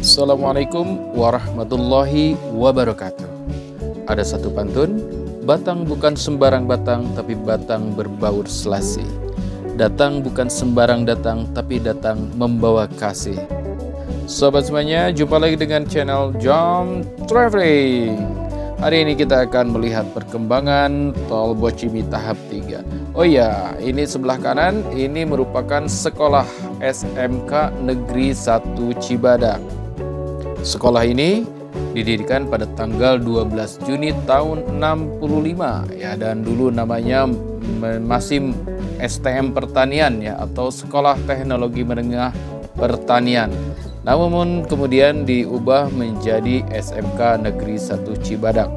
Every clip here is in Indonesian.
Assalamualaikum warahmatullahi wabarakatuh. Ada satu pantun, batang bukan sembarang batang, tapi batang berbaur selasi. Datang bukan sembarang datang, tapi datang membawa kasih. Sobat semuanya, jumpa lagi dengan channel Jom Traveling. Hari ini kita akan melihat perkembangan Tol Bocimi tahap 3. Oh ya, ini sebelah kanan, ini merupakan sekolah SMK Negeri 1 Cibadak. Sekolah ini didirikan pada tanggal 12 Juni tahun 65 ya, dan dulu namanya masih STM Pertanian ya, atau Sekolah Teknologi Menengah Pertanian. Namun kemudian diubah menjadi SMK Negeri 1 Cibadak.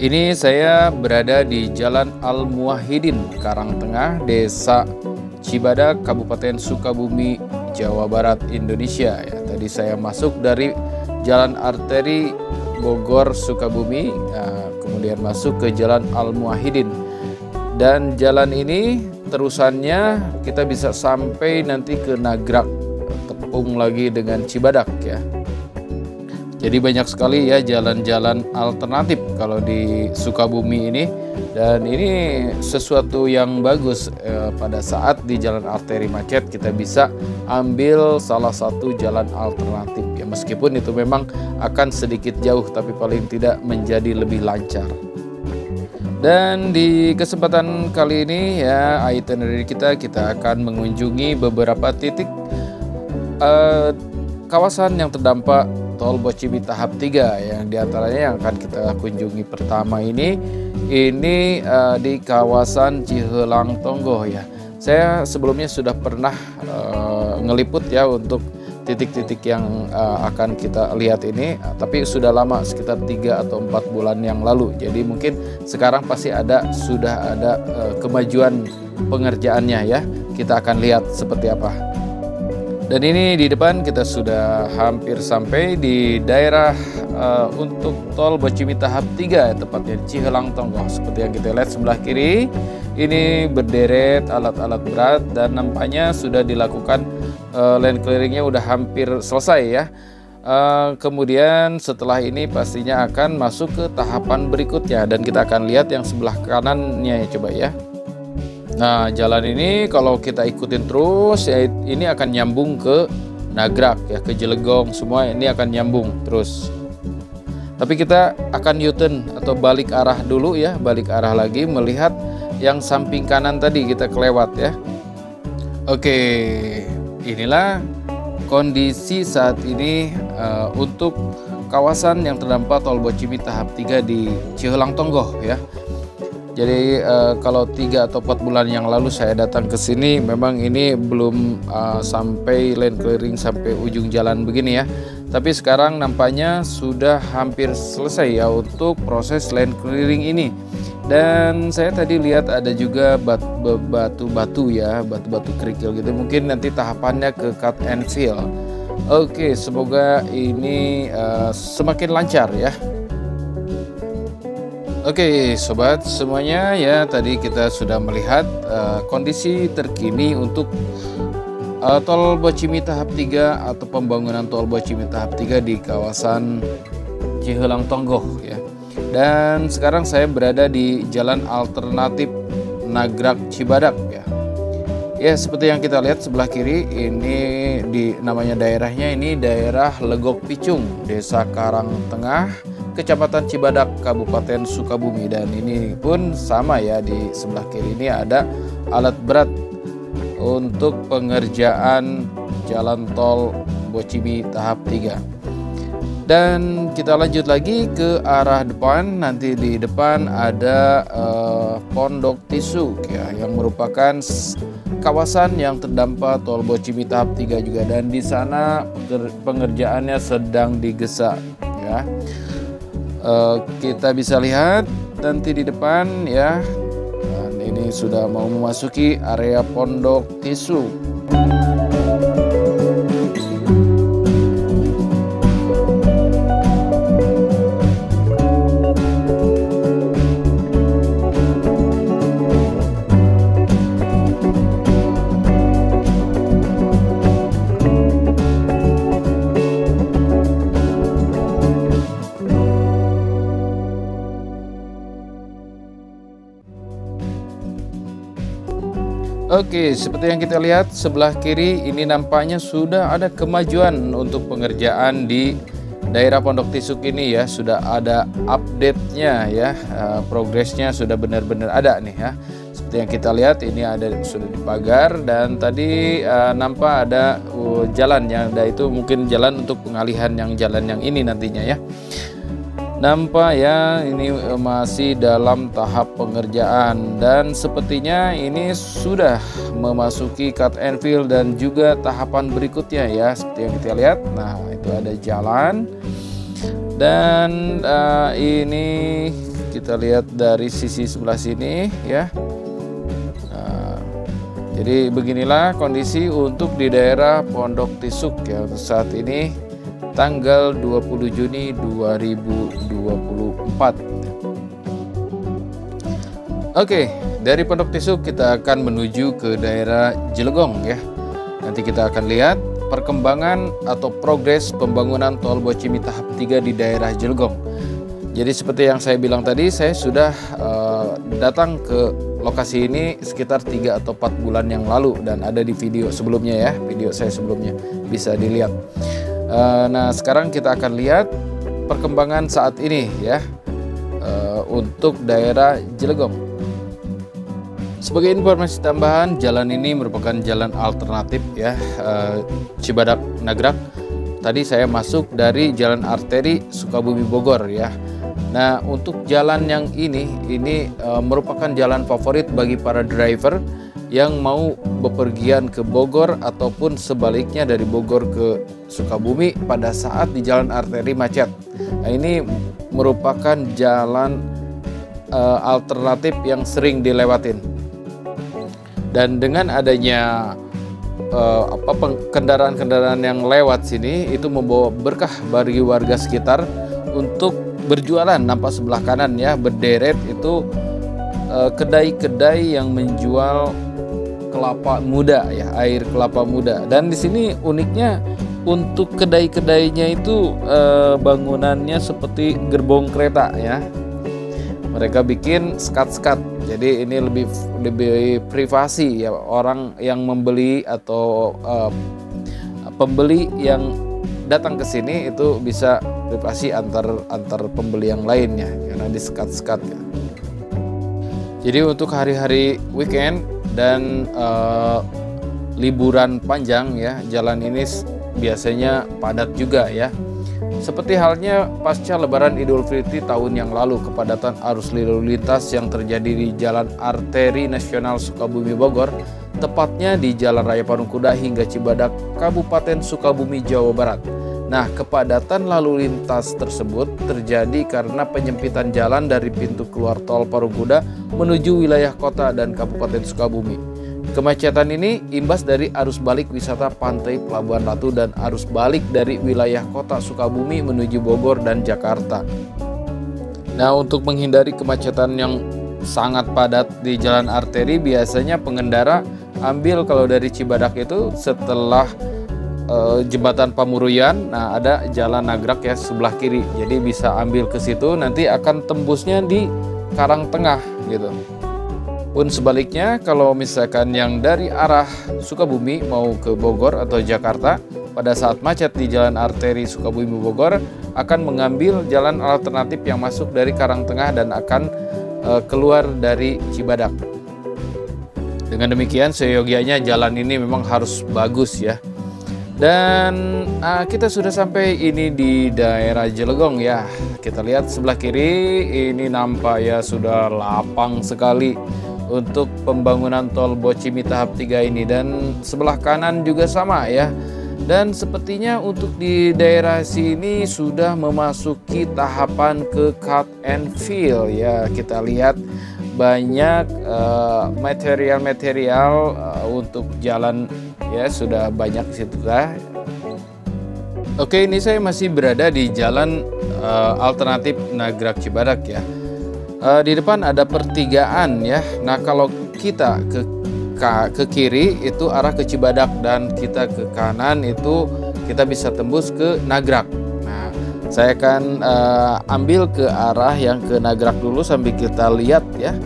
Ini saya berada di Jalan Al-Muwahhidin, Karangtengah, Desa Cibadak, Kabupaten Sukabumi, Jawa Barat, Indonesia ya. Tadi saya masuk dari Jalan Arteri Bogor Sukabumi, kemudian masuk ke Jalan Al-Muwahhidin. Dan jalan ini terusannya kita bisa sampai nanti ke Nagrag, tepung lagi dengan Cibadak ya. Jadi banyak sekali ya jalan-jalan alternatif kalau di Sukabumi ini, dan ini sesuatu yang bagus pada saat di jalan arteri macet kita bisa ambil salah satu jalan alternatif ya, meskipun itu memang akan sedikit jauh tapi paling tidak menjadi lebih lancar. Dan di kesempatan kali ini ya, itinerary kita akan mengunjungi beberapa titik kawasan yang terdampak Tol Bocimi tahap 3, yang diantaranya yang akan kita kunjungi pertama ini di kawasan Cihelang Tonggoh ya. Saya sebelumnya sudah pernah ngeliput ya untuk titik-titik yang akan kita lihat ini, tapi sudah lama, sekitar 3 atau 4 bulan yang lalu. Jadi mungkin sekarang pasti sudah ada kemajuan pengerjaannya ya. Kita akan lihat seperti apa. Dan ini di depan kita sudah hampir sampai di daerah untuk Tol Bocimi tahap 3, tepatnya Cihelang Tonggoh. Seperti yang kita lihat sebelah kiri, ini berderet alat-alat berat dan nampaknya sudah dilakukan land clearingnya udah hampir selesai ya. Kemudian setelah ini pastinya akan masuk ke tahapan berikutnya, dan kita akan lihat yang sebelah kanannya ya, coba ya. Nah, jalan ini kalau kita ikutin terus ya, ini akan nyambung ke Nagrag ya, ke Jelegong, semua ini akan nyambung terus. Tapi kita akan U-turn atau balik arah dulu ya, balik arah lagi melihat yang samping kanan tadi kita kelewat ya. Oke, inilah kondisi saat ini untuk kawasan yang terdampak Tol Bocimi tahap 3 di Cihelang Tonggoh ya. Jadi kalau 3 atau 4 bulan yang lalu saya datang ke sini, memang ini belum sampai land clearing sampai ujung jalan begini ya. Tapi sekarang nampaknya sudah hampir selesai ya untuk proses land clearing ini. Dan saya tadi lihat ada juga batu-batu ya, batu-batu kerikil gitu. Mungkin nanti tahapannya ke cut and fill. Oke, semoga ini semakin lancar ya. Oke sobat semuanya ya, tadi kita sudah melihat kondisi terkini untuk Tol Bocimi tahap 3 atau pembangunan Tol Bocimi tahap 3 di kawasan Cihelang Tonggoh ya. Dan sekarang saya berada di jalan alternatif Nagrag Cibadak ya. Ya, seperti yang kita lihat sebelah kiri ini namanya daerahnya ini daerah Legok Picung, Desa Karangtengah, Kecamatan Cibadak, Kabupaten Sukabumi. Dan ini pun sama ya, di sebelah kiri ini ada alat berat untuk pengerjaan jalan Tol Bocimi tahap 3. Dan kita lanjut lagi ke arah depan. Nanti di depan ada Pondok Tisuk ya, yang merupakan kawasan yang terdampak Tol Bocimi tahap 3 juga, dan di sana pengerjaannya sedang digesa ya. Kita bisa lihat nanti di depan ya, dan ini sudah mau memasuki area Pondok Tisuk. Oke, seperti yang kita lihat sebelah kiri ini nampaknya sudah ada kemajuan untuk pengerjaan di daerah Pondok Tisuk ini ya. Sudah ada update-nya ya, progresnya sudah benar-benar ada nih ya. Seperti yang kita lihat ini ada sudah dipagar dan tadi nampak ada jalan yang ada itu mungkin jalan untuk pengalihan yang jalan yang ini nantinya ya. Nampak ya ini masih dalam tahap pengerjaan dan sepertinya ini sudah memasuki cut and fill dan juga tahapan berikutnya ya seperti yang kita lihat. Nah itu ada jalan dan ini kita lihat dari sisi sebelah sini ya. Jadi beginilah kondisi untuk di daerah Pondok Tisuk ya untuk saat ini tanggal 20 Juni 2024. Oke, dari Pondok Tisuk kita akan menuju ke daerah Cilegon ya. Nanti kita akan lihat perkembangan atau progres pembangunan tol Bocimi tahap 3 di daerah Cilegon. Jadi seperti yang saya bilang tadi, saya sudah datang ke lokasi ini sekitar 3 atau 4 bulan yang lalu dan ada di video sebelumnya ya, video saya sebelumnya bisa dilihat. Nah sekarang kita akan lihat perkembangan saat ini ya untuk daerah Cilegon. Sebagai informasi tambahan, jalan ini merupakan jalan alternatif ya, Cibadak Nagrak. Tadi saya masuk dari jalan arteri Sukabumi Bogor ya. Nah untuk jalan yang ini merupakan jalan favorit bagi para driver yang mau bepergian ke Bogor ataupun sebaliknya dari Bogor ke Sukabumi pada saat di jalan arteri macet. Nah, ini merupakan jalan alternatif yang sering dilewatin. Dan dengan adanya kendaraan-kendaraan yang lewat sini itu membawa berkah bagi warga sekitar untuk berjualan. Nampak sebelah kanan ya berderet itu kedai-kedai yang menjual kelapa muda ya, air kelapa muda. Dan di sini uniknya untuk kedai-kedainya itu bangunannya seperti gerbong kereta ya. Mereka bikin skat-skat. Jadi ini lebih privasi ya, orang yang membeli atau pembeli yang datang ke sini itu bisa privasi antar pembeli yang lainnya karena di skat-skat ya. Jadi untuk hari-hari weekend dan liburan panjang ya, jalan ini biasanya padat juga ya. Seperti halnya pasca Lebaran Idul Fitri tahun yang lalu, kepadatan arus lalu lintas yang terjadi di Jalan Arteri Nasional Sukabumi Bogor, tepatnya di Jalan Raya Parungkuda hingga Cibadak, Kabupaten Sukabumi, Jawa Barat. Nah, kepadatan lalu lintas tersebut terjadi karena penyempitan jalan dari pintu keluar tol Parungkuda menuju wilayah kota dan Kabupaten Sukabumi. Kemacetan ini imbas dari arus balik wisata Pantai Pelabuhan Ratu dan arus balik dari wilayah kota Sukabumi menuju Bogor dan Jakarta. Nah, untuk menghindari kemacetan yang sangat padat di jalan arteri, biasanya pengendara ambil kalau dari Cibadak itu setelah jembatan Pamuruyan, nah ada jalan Nagrak ya sebelah kiri. Jadi bisa ambil ke situ, nanti akan tembusnya di Karangtengah gitu. Pun sebaliknya kalau misalkan yang dari arah Sukabumi mau ke Bogor atau Jakarta, pada saat macet di jalan arteri Sukabumi Bogor akan mengambil jalan alternatif yang masuk dari Karangtengah dan akan keluar dari Cibadak. Dengan demikian seyogianya jalan ini memang harus bagus ya. Dan kita sudah sampai ini di daerah Cilegon ya. Kita lihat sebelah kiri ini nampak ya sudah lapang sekali untuk pembangunan tol Bocimi tahap 3 ini, dan sebelah kanan juga sama ya. Dan sepertinya untuk di daerah sini sudah memasuki tahapan ke cut and fill ya. Kita lihat banyak material-material untuk jalan ya, sudah banyak di situ lah. Oke, ini saya masih berada di jalan alternatif Nagrak Cibadak ya. Di depan ada pertigaan ya. Nah, kalau kita ke kiri itu arah ke Cibadak dan kita ke kanan itu kita bisa tembus ke Nagrak. Nah, saya akan ambil ke arah yang ke Nagrak dulu sambil kita lihat ya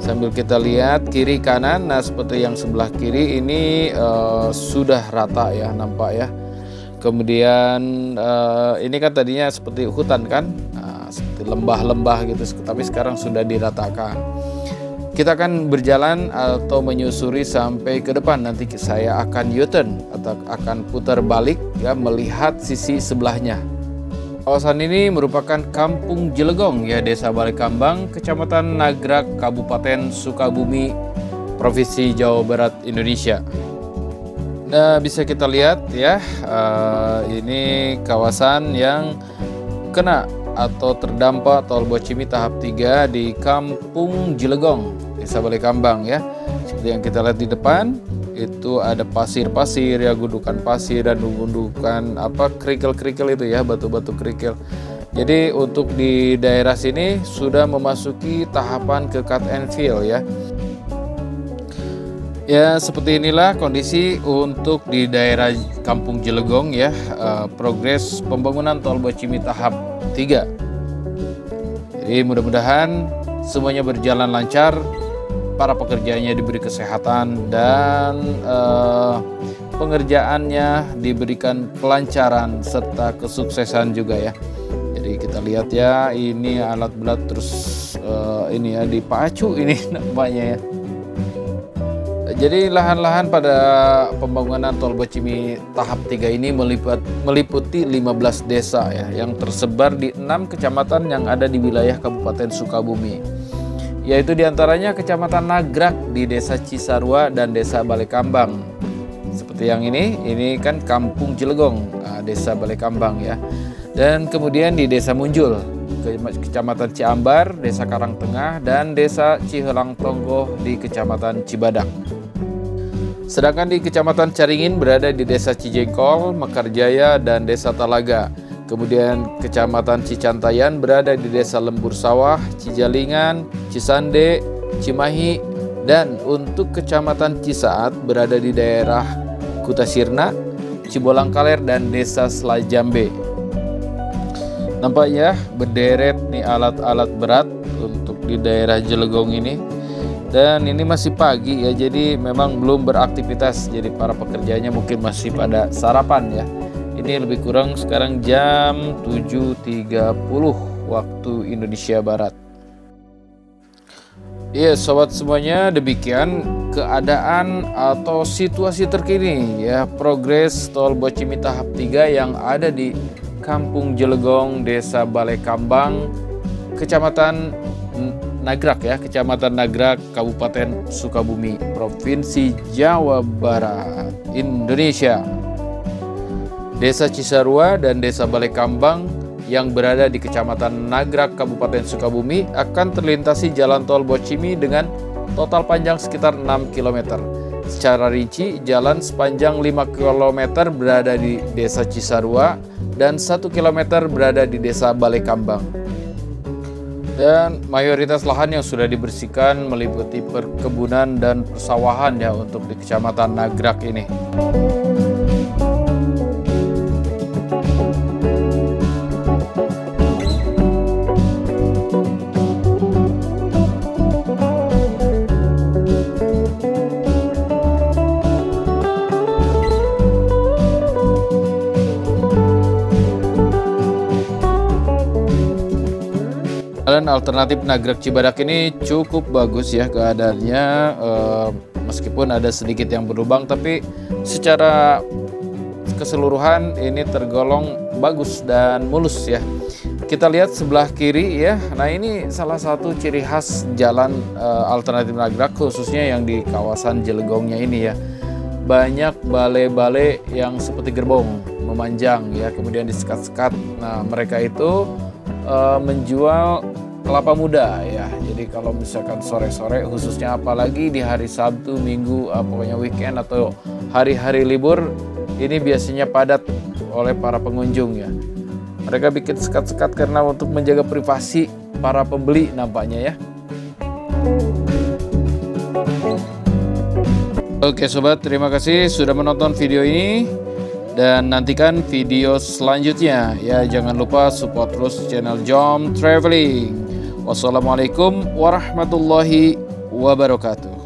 Sambil kita lihat kiri kanan, nah seperti yang sebelah kiri ini sudah rata ya, nampak ya. Kemudian ini kan tadinya seperti hutan kan, seperti lembah-lembah gitu, tapi sekarang sudah diratakan. Kita akan berjalan atau menyusuri sampai ke depan. Nanti saya akan U-turn atau akan putar balik ya, melihat sisi sebelahnya. Kawasan ini merupakan Kampung Jelegong ya, Desa Balekambang, Kecamatan Nagrak, Kabupaten Sukabumi, Provinsi Jawa Barat, Indonesia. Nah, bisa kita lihat ya, ini kawasan yang kena atau terdampak Tol Bocimi tahap 3 di Kampung Jelegong, Desa Balekambang ya. Seperti yang kita lihat di depan, itu ada pasir-pasir ya, gundukan pasir dan gundukan kerikil-kerikil itu ya, batu-batu kerikil. Jadi untuk di daerah sini sudah memasuki tahapan ke cut and fill ya. Ya, seperti inilah kondisi untuk di daerah Kampung Jelegong ya, progres pembangunan Tol Bocimi tahap 3. Jadi mudah-mudahan semuanya berjalan lancar, para pekerjaannya diberi kesehatan, dan pengerjaannya diberikan kelancaran serta kesuksesan juga ya. Jadi kita lihat ya, ini alat berat terus ini ya dipacu ini nampaknya ya. Jadi lahan-lahan pada pembangunan Tol Bocimi tahap 3 ini meliputi 15 desa ya, yang tersebar di 6 kecamatan yang ada di wilayah Kabupaten Sukabumi. Yaitu diantaranya Kecamatan Nagrak di Desa Cisarua dan Desa Balekambang. Seperti yang ini kan Kampung Jelegong, Desa Balekambang ya. Dan kemudian di Desa Munjul, Kecamatan Ciambar, Desa Karangtengah, dan Desa Cihelang Tonggoh di Kecamatan Cibadak. Sedangkan di Kecamatan Caringin berada di Desa Cijengkol, Mekarjaya, dan Desa Talaga. Kemudian Kecamatan Cicantayan berada di Desa Lembur Sawah, Cijalingan, Cisande, Cimahi, dan untuk Kecamatan Cisaat berada di daerah Kutasirna, Cibolangkaler, dan Desa Selajambe. Nampaknya berderet nih alat-alat berat untuk di daerah Jelegong ini. Dan ini masih pagi ya, jadi memang belum beraktivitas. Jadi para pekerjanya mungkin masih pada sarapan ya. Ini lebih kurang sekarang jam 7.30 waktu Indonesia Barat. Ya sobat semuanya, demikian keadaan atau situasi terkini ya, progres Tol Bocimi tahap 3 yang ada di Kampung Jelegong, Desa Balekambang, Kecamatan Nagrak ya, Kecamatan Nagrak, Kabupaten Sukabumi, Provinsi Jawa Barat, Indonesia. Desa Cisarua dan Desa Balekambang yang berada di Kecamatan Nagrak, Kabupaten Sukabumi akan terlintasi jalan Tol Bocimi dengan total panjang sekitar 6 km. Secara rinci, jalan sepanjang 5 km berada di Desa Cisarua dan 1 km berada di Desa Balekambang. Dan mayoritas lahan yang sudah dibersihkan meliputi perkebunan dan persawahan ya untuk di Kecamatan Nagrak ini. Jalan alternatif Nagrak Cibadak ini cukup bagus ya keadaannya, meskipun ada sedikit yang berlubang, tapi secara keseluruhan ini tergolong bagus dan mulus ya. Kita lihat sebelah kiri ya, nah ini salah satu ciri khas jalan alternatif Nagrak, khususnya yang di kawasan Jelegongnya ini ya. Banyak balai-balai yang seperti gerbong memanjang ya, kemudian disekat-sekat. Nah mereka itu menjual kelapa muda ya. Jadi kalau misalkan sore-sore, khususnya apalagi di hari Sabtu, Minggu, pokoknya weekend atau hari-hari libur, ini biasanya padat oleh para pengunjung ya. Mereka bikin sekat-sekat karena untuk menjaga privasi para pembeli nampaknya ya. Oke sobat, terima kasih sudah menonton video ini. Dan nantikan video selanjutnya ya. Jangan lupa support terus channel Jom Traveling. Wassalamualaikum warahmatullahi wabarakatuh.